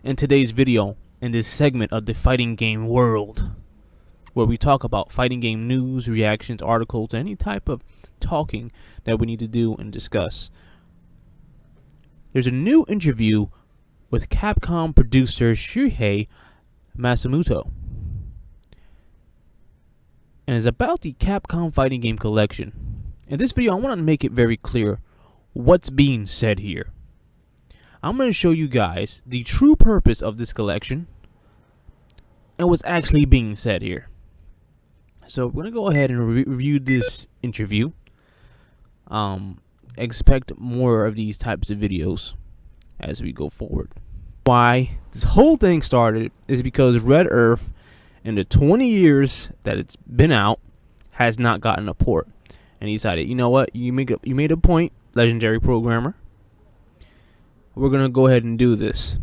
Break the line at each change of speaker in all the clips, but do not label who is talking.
in today's video, in this segment of the fighting game world, where we talk about fighting game news, reactions, articles, any type of talking that we need to do and discuss. There's a new interview with Capcom producer Shuhei Matsumoto, and it's about the Capcom fighting game collection. In this video, I want to make it very clear what's being said here. I'm going to show you guys the true purpose of this collection and what's actually being said here. So we're going to go ahead and review this interview. Expect more of these types of videos as we go forward. Why this whole thing started is because Red Earth, in the 20 years that it's been out, has not gotten a port. And he decided, you know what, you made a point, legendary programmer. We're going to go ahead and do this.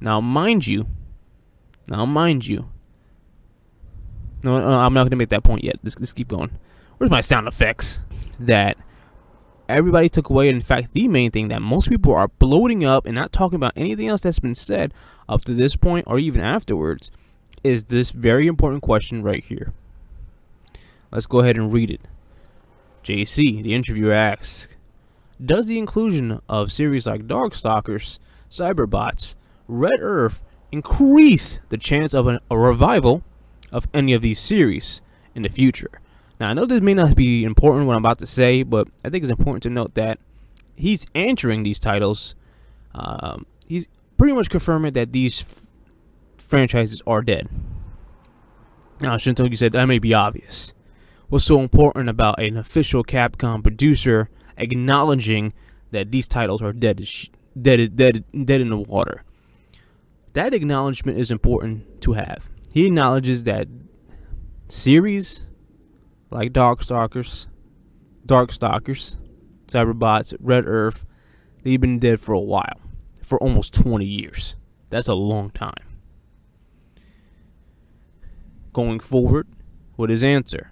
Now, mind you. No, I'm not going to make that point yet. Let's keep going. Where's my sound effects? That everybody took away. In fact, the main thing that most people are bloating up and not talking about anything else that's been said up to this point or even afterwards is this very important question right here. Let's go ahead and read it. JC, the interviewer, asks, does the inclusion of series like Darkstalkers, Cyberbots, Red Earth increase the chance of a revival of any of these series in the future? Now, I know this may not be important what I'm about to say, but I think it's important to note that he's answering these titles. He's pretty much confirming that these franchises are dead. Now, Shinto, you said that may be obvious. What's so important about an official Capcom producer acknowledging that these titles are dead in the water? That acknowledgement is important to have. He acknowledges that series like Darkstalkers, Cyberbots, Red Earth, they've been dead for a while, for almost 20 years. That's a long time. Going forward with his answer,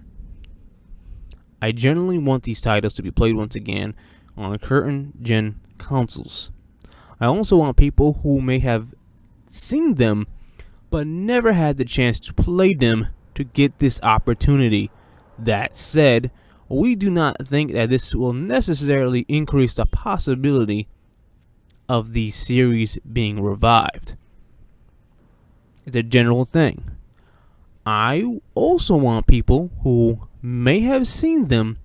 I generally want these titles to be played once again on current gen consoles. I also want people who may have seen them but never had the chance to play them to get this opportunity. That said, we do not think that this will necessarily increase the possibility of the series being revived. It's a general thing. I also want people who may have seen them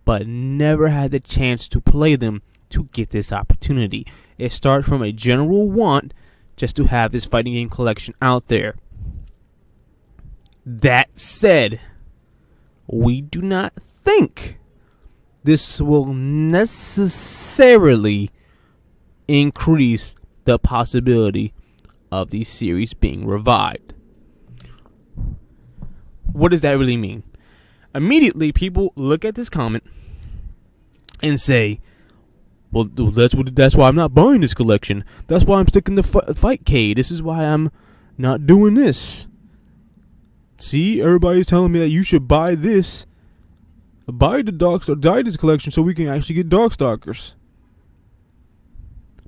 but never had the chance to play them to get this opportunity. It starts from a general want just to have this fighting game collection out there. That said, we do not think this will necessarily increase the possibility of these series being revived. What does that really mean? Immediately, people look at this comment and say, well, that's why I'm not buying this collection. That's why I'm sticking to Fightcade. This is why I'm not doing this. See, everybody's telling me that you should buy this. Buy this collection so we can actually get Darkstalkers.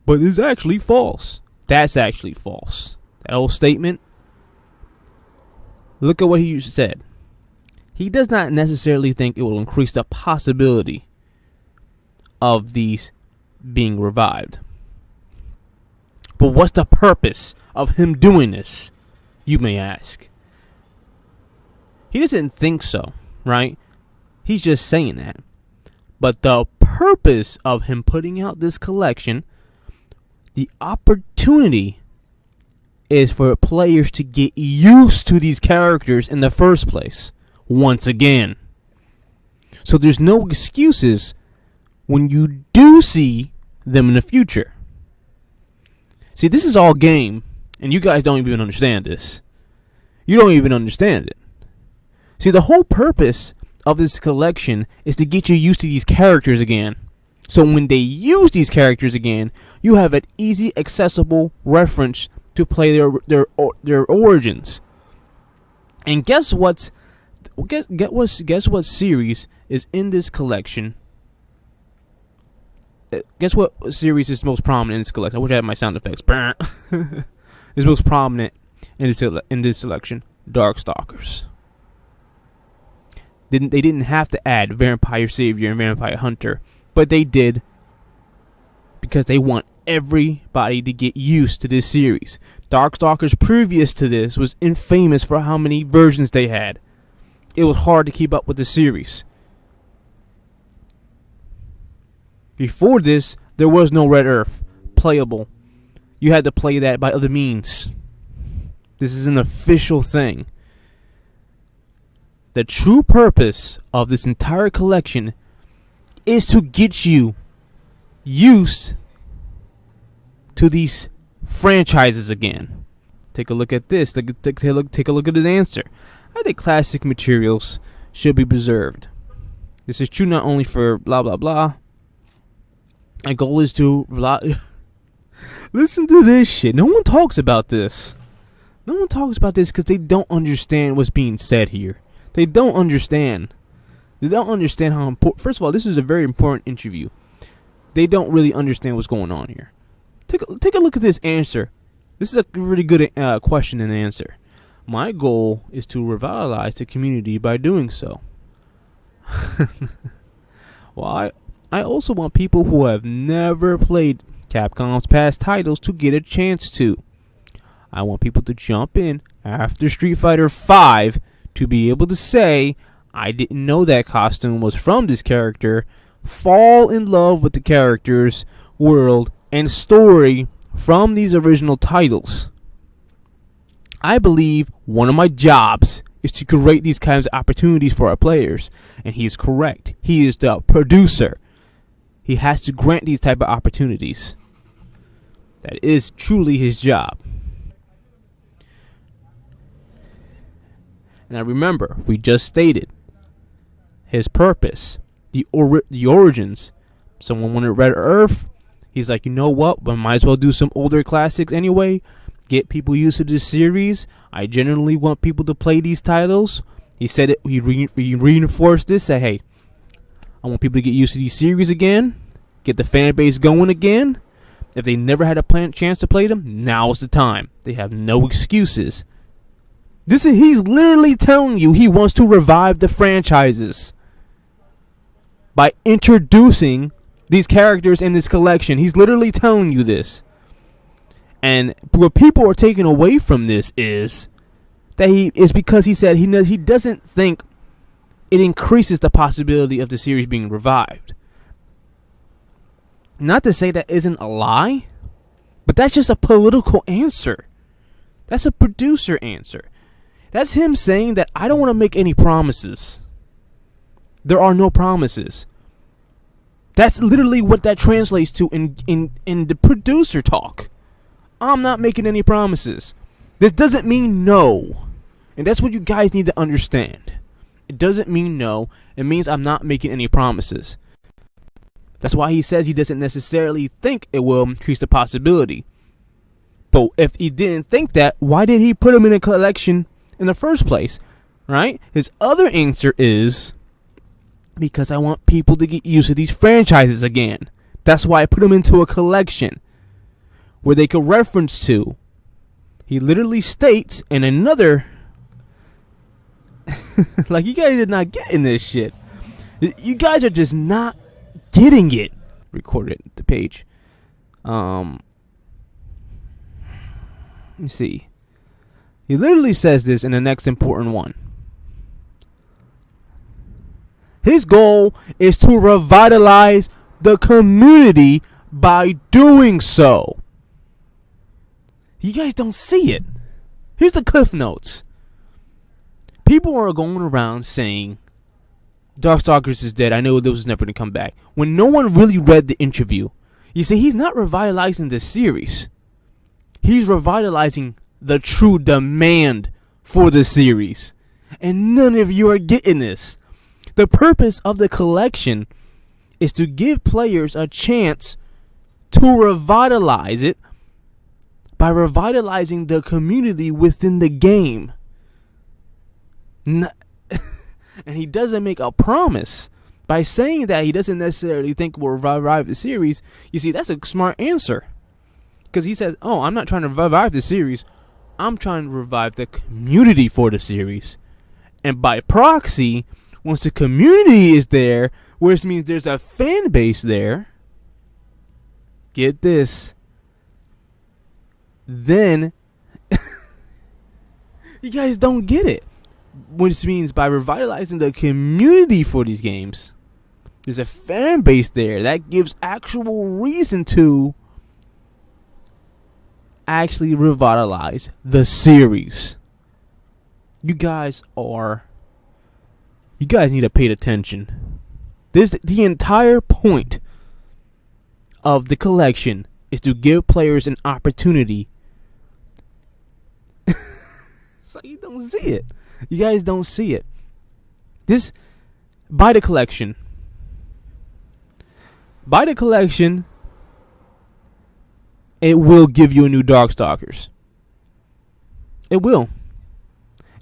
But it's actually false. That's actually false. That whole statement. Look at what he said. He does not necessarily think it will increase the possibility of these being revived. But what's the purpose of him doing this, you may ask? He doesn't think so, right? He's just saying that. But the purpose of him putting out this collection, the opportunity is for players to get used to these characters in the first place, once again. So there's no excuses when you do see them in the future. See, this is all game, and you guys don't even understand this. You don't even understand it. See, the whole purpose of this collection is to get you used to these characters again. So when they use these characters again, you have an easy, accessible reference to play their origins. And guess what series is in this collection guess what series is most prominent in this collection? I wish I had my sound effects. Is most prominent in this selection. Darkstalkers. They didn't have to add Vampire Savior and Vampire Hunter, but they did because they want everybody to get used to this series. Darkstalkers previous to this was infamous for how many versions they had. It was hard to keep up with the series. Before this, there was no Red Earth playable. You had to play that by other means. This is an official thing. The true purpose of this entire collection is to get you used to these franchises again. Take a look at this. Take a look at his answer. I think classic materials should be preserved. This is true not only for blah blah blah. My goal is to listen to this shit. No one talks about this. No one talks about this because they don't understand what's being said here. They don't understand. They don't understand how important. First of all, this is a very important interview. They don't really understand what's going on here. Take a look at this answer. This is a really good question and answer. My goal is to revitalize the community by doing so. Well, I also want people who have never played Capcom's past titles to get a chance to. I want people to jump in after Street Fighter V to be able to say, I didn't know that costume was from this character, fall in love with the characters, world, and story from these original titles. I believe one of my jobs is to create these kinds of opportunities for our players, and he is correct. He is the producer. He has to grant these type of opportunities. That is truly his job. Now remember, we just stated his purpose, the origins. Someone wanted Red Earth. He's like, you know what? We might as well do some older classics anyway. Get people used to this series. I generally want people to play these titles. He said it. He reinforced this. Said, hey, I want people to get used to these series again. Get the fan base going again. If they never had a chance to play them, now's the time. They have no excuses. He's literally telling you he wants to revive the franchises by introducing these characters in this collection. He's literally telling you this. And what people are taking away from this is that because he said he doesn't think it increases the possibility of the series being revived. Not to say that isn't a lie, but that's just a political answer. That's a producer answer. That's him saying that I don't want to make any promises. There are no promises. That's literally what that translates to in the producer talk. I'm not making any promises. This doesn't mean no. And that's what you guys need to understand. It doesn't mean no. It means I'm not making any promises. That's why he says he doesn't necessarily think it will increase the possibility. But if he didn't think that, why did he put him in a collection in the first place? Right? His other answer is because I want people to get used to these franchises again. That's why I put them into a collection where they could reference to. He literally states in another like, you guys are not getting this shit. You guys are just not getting it. Record it the page. Let me see. He literally says this in the next important one. His goal is to revitalize the community by doing so. You guys don't see it. Here's the cliff notes. People are going around saying Darkstalkers is dead. I know this was never going to come back. When no one really read the interview, you see, he's not revitalizing the series. He's revitalizing the true demand for the series. And none of you are getting this. The purpose of the collection is to give players a chance to revitalize it by revitalizing the community within the game. And he doesn't make a promise, By saying that he doesn't necessarily think we'll revive the series, you see, that's a smart answer. Because he says, oh, I'm not trying to revive the series. I'm trying to revive the community for the series. And by proxy, once the community is there, which means there's a fan base there, get this, then you guys don't get it. Which means by revitalizing the community for these games, there's a fan base there that gives actual reason to actually revitalize the series. You guys need to pay attention. The entire point of the collection is to give players an opportunity. It's like you don't see it. You guys don't see it. Buy the collection. Buy the collection. It will give you a new Darkstalkers. It will.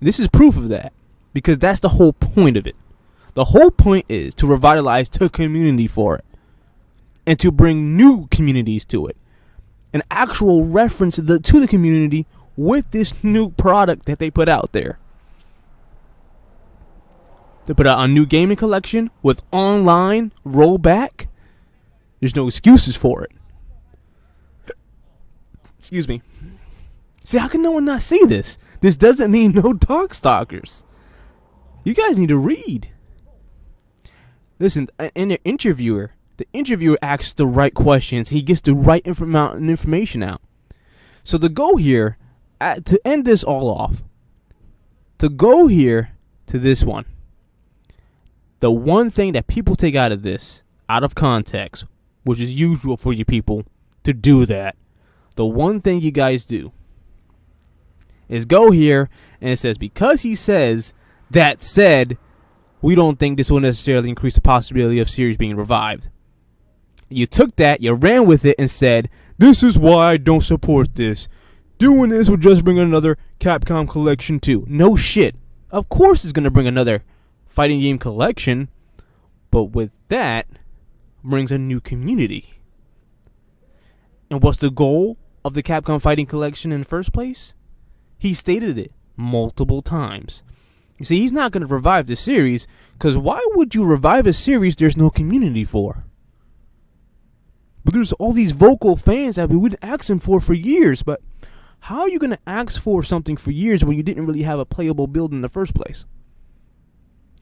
This is proof of that. Because that's the whole point of it. The whole point is to revitalize the community for it. And to bring new communities to it. An actual reference to the community with this new product that they put out there. They put out a new gaming collection with online rollback. There's no excuses for it. Excuse me. See, how can no one not see this? This doesn't mean no Darkstalkers. You guys need to read. Listen, in the interviewer asks the right questions. He gets the right information out. So to go here, to end this all off, to go here to this one, the one thing that people take out of this, out of context, which is usual for you people to do that, the one thing you guys do is go here and it says, because he says that said, we don't think this will necessarily increase the possibility of series being revived. You took that, you ran with it and said, this is why I don't support this. Doing this will just bring another Capcom collection too. No shit. Of course it's going to bring another fighting game collection, but with that brings a new community. And what's the goal of the Capcom Fighting Collection in the first place? He stated it multiple times. You see, he's not going to revive the series, because why would you revive a series there's no community for? But there's all these vocal fans that we would ask him for years, but how are you going to ask for something for years when you didn't really have a playable build in the first place?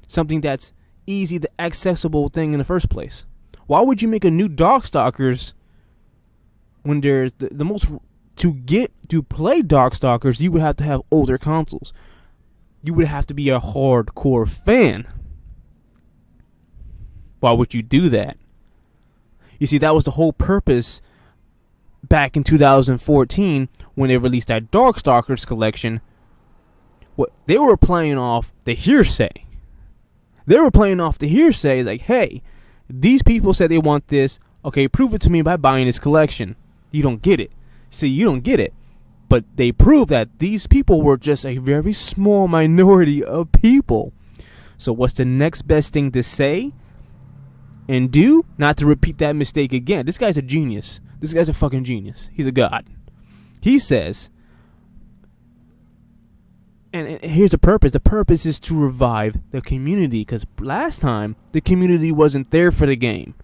Something that's easy to accessible thing in the first place. Why would you make a new Darkstalkers when there's the most to play Darkstalkers, you would have to have older consoles. You would have to be a hardcore fan. Why would you do that? You see, that was the whole purpose back in 2014 when they released that Darkstalkers collection. What they were playing off the hearsay. They were playing off the hearsay like, hey, these people said they want this. Okay, prove it to me by buying this collection. You don't get it. See, you don't get it. But they proved that these people were just a very small minority of people. So what's the next best thing to say and do? Not to repeat that mistake again. This guy's a genius. This guy's a fucking genius. He's a god. He says, and here's the purpose. The purpose is to revive the community, because last time the community wasn't there for the game.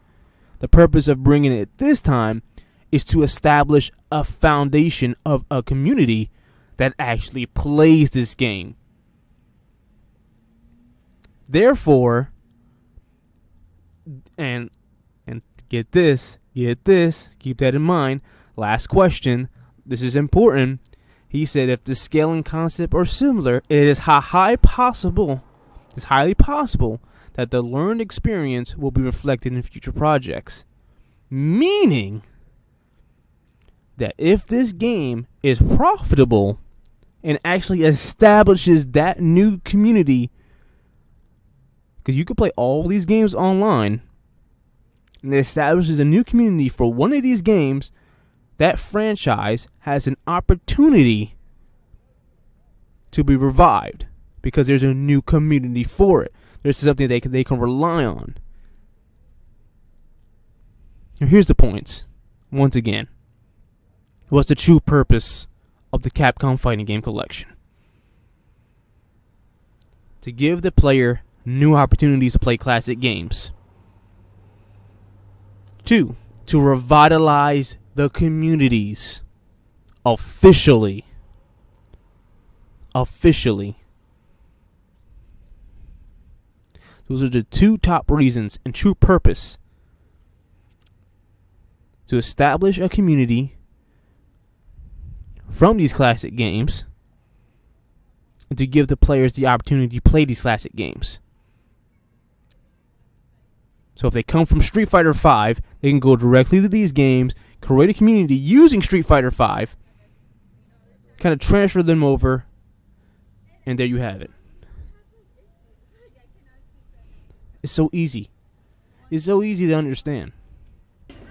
The purpose of bringing it this time is to establish a foundation of a community that actually plays this game. Therefore, and get this, keep that in mind. Last question, this is important. He said if the scaling concept are similar, it is highly possible that the learned experience will be reflected in future projects. Meaning that if this game is profitable and actually establishes that new community, because you could play all these games online, and it establishes a new community for one of these games, that franchise has an opportunity to be revived because there's a new community for it. There's something they can rely on. Here's the points. Once again, what's the true purpose of the Capcom fighting game collection? To give the player new opportunities to play classic games. 2, to revitalize the communities. Officially. Those are the 2 top reasons and true purpose. To establish a community from these classic games, and to give the players the opportunity to play these classic games. So if they come from Street Fighter V, they can go directly to these games, create a community using Street Fighter V, kind of transfer them over, and there you have it. It's so easy. It's so easy to understand.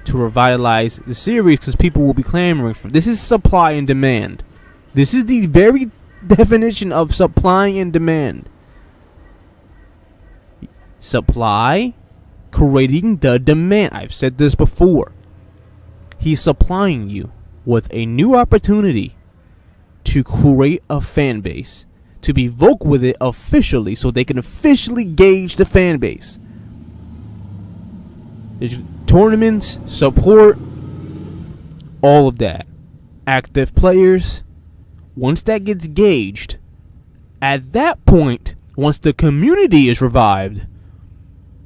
To revitalize the series, because people will be clamoring for this. Is supply and demand. This is the very definition of supply and demand. Supply creating the demand. I've said this before. He's supplying you with a new opportunity to create a fan base, to be vocal with it officially, so they can officially gauge the fan base. There's tournaments, support, all of that. Active players. Once that gets gauged, at that point, once the community is revived,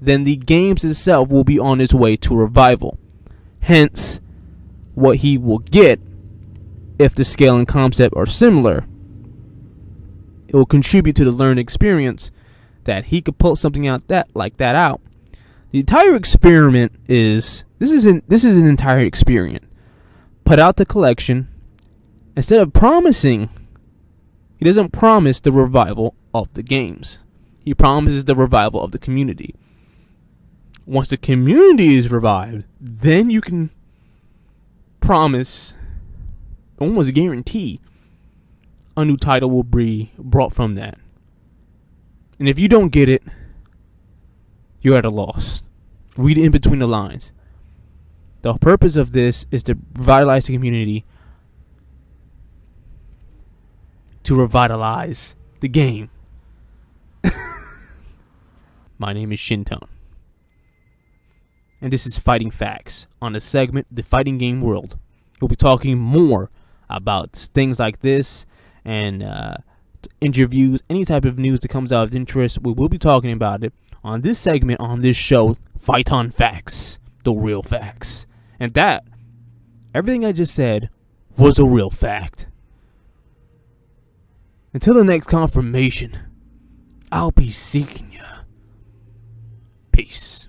then the games itself will be on its way to revival. Hence, what he will get, if the scale and concept are similar, it will contribute to the learned experience that he could pull something out like that out. The entire experiment is this is an entire experiment. Put out the collection. Instead of promising, he doesn't promise the revival of the games. He promises the revival of the community. Once the community is revived, then you can promise, almost guarantee, a new title will be brought from that. And if you don't get it, you're at a loss. Read in between the lines. The purpose of this is to revitalize the community, to revitalize the game. My name is Shintone, and this is Fighting Facts on the segment The Fighting Game World. We'll be talking more about things like this and interviews, any type of news that comes out of interest. We will be talking about it on this segment, on this show, FIGHTAN FACTTS, the real facts. And that, everything I just said, was a real fact. Until the next confirmation, I'll be seeking you. Peace.